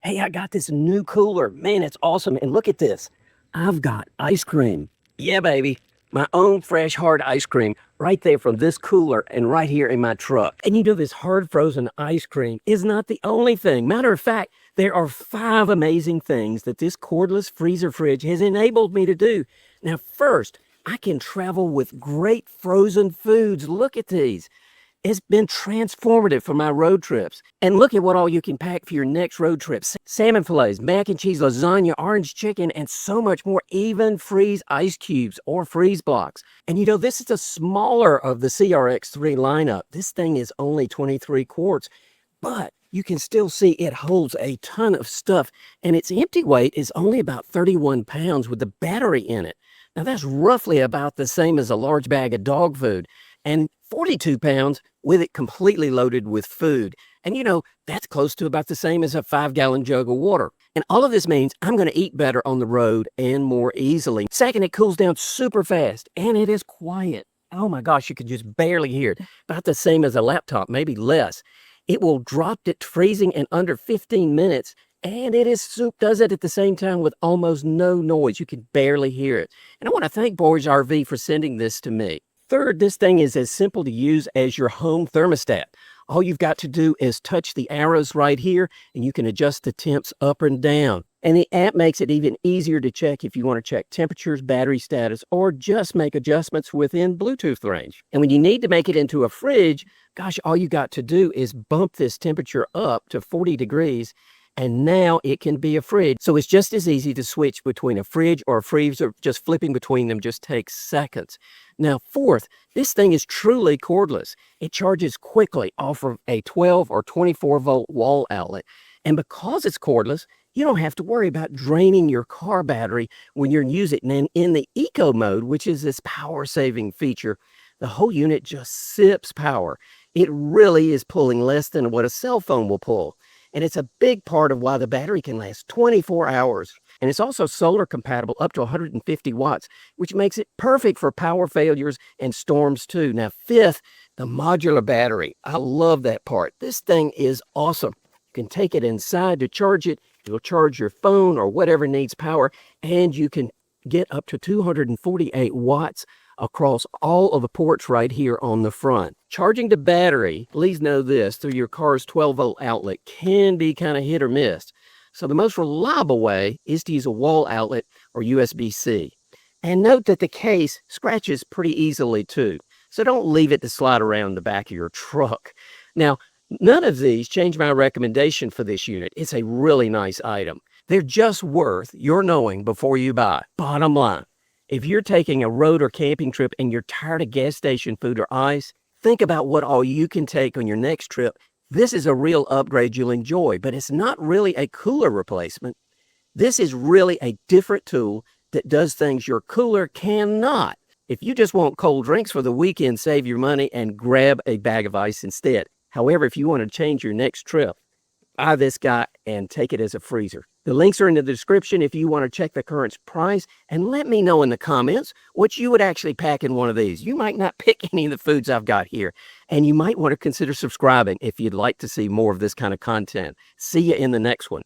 Hey, I got this new cooler. Man, it's awesome. And look at this. I've got ice cream. Yeah, baby. My own fresh hard ice cream right there from this cooler and right here in my truck. And you know, this hard frozen ice cream is not the only thing. Matter of fact, there are 5 amazing things that this cordless freezer fridge has enabled me to do. Now, first, I can travel with great frozen foods. Look at these. It's been transformative for my road trips. And look at what all you can pack for your next road trip. Salmon fillets, mac and cheese, lasagna, orange chicken, and so much more. Even freeze ice cubes or freeze blocks. And you know, this is the smaller of the CRX3 lineup. This thing is only 23 quarts, but you can still see it holds a ton of stuff. And its empty weight is only about 31 pounds with the battery in it. Now that's roughly about the same as a large bag of dog food. And 42 pounds with it completely loaded with food. And you know, that's close to about the same as a 5-gallon jug of water. And all of this means I'm going to eat better on the road and more easily. Second, it cools down super fast and it is quiet. Oh my gosh, you could just barely hear it. About the same as a laptop, maybe less. It will drop it freezing in under 15 minutes. And does it at the same time with almost no noise. You can barely hear it. And I want to thank Boys RV for sending this to me. Third, this thing is as simple to use as your home thermostat. All you've got to do is touch the arrows right here, and you can adjust the temps up and down. And the app makes it even easier to check if you want to check temperatures, battery status, or just make adjustments within Bluetooth range. And when you need to make it into a fridge, gosh, all you got to do is bump this temperature up to 40 degrees, and now it can be a fridge. So it's just as easy to switch between a fridge or a freezer. Just flipping between them just takes seconds. Now, fourth, this thing is truly cordless. It charges quickly off of a 12 or 24 volt wall outlet. And because it's cordless, you don't have to worry about draining your car battery when you're using it. And in the eco mode, which is this power saving feature, the whole unit just sips power. It really is pulling less than what a cell phone will pull. And it's a big part of why the battery can last 24 hours. And it's also solar compatible up to 150 watts, which makes it perfect for power failures and storms too. Now, fifth, the modular battery. I love that part. This thing is awesome. You can take it inside to charge it. It'll charge your phone or whatever needs power. And you can get up to 248 watts across all of the ports right here on the front. Charging the battery, please know this, through your car's 12-volt outlet can be kind of hit or miss. So the most reliable way is to use a wall outlet or USB-C. And note that the case scratches pretty easily too. So don't leave it to slide around the back of your truck. Now, none of these change my recommendation for this unit. It's a really nice item. They're just worth your knowing before you buy. Bottom line, if you're taking a road or camping trip and you're tired of gas station food or ice, think about what all you can take on your next trip. This is a real upgrade you'll enjoy, but it's not really a cooler replacement. This is really a different tool that does things your cooler cannot. If you just want cold drinks for the weekend, save your money and grab a bag of ice instead. However, if you want to change your next trip, buy this guy and take it as a freezer. The links are in the description if you want to check the current price, and let me know in the comments what you would actually pack in one of these. You might not pick any of the foods I've got here, and you might want to consider subscribing if you'd like to see more of this kind of content. See you in the next one.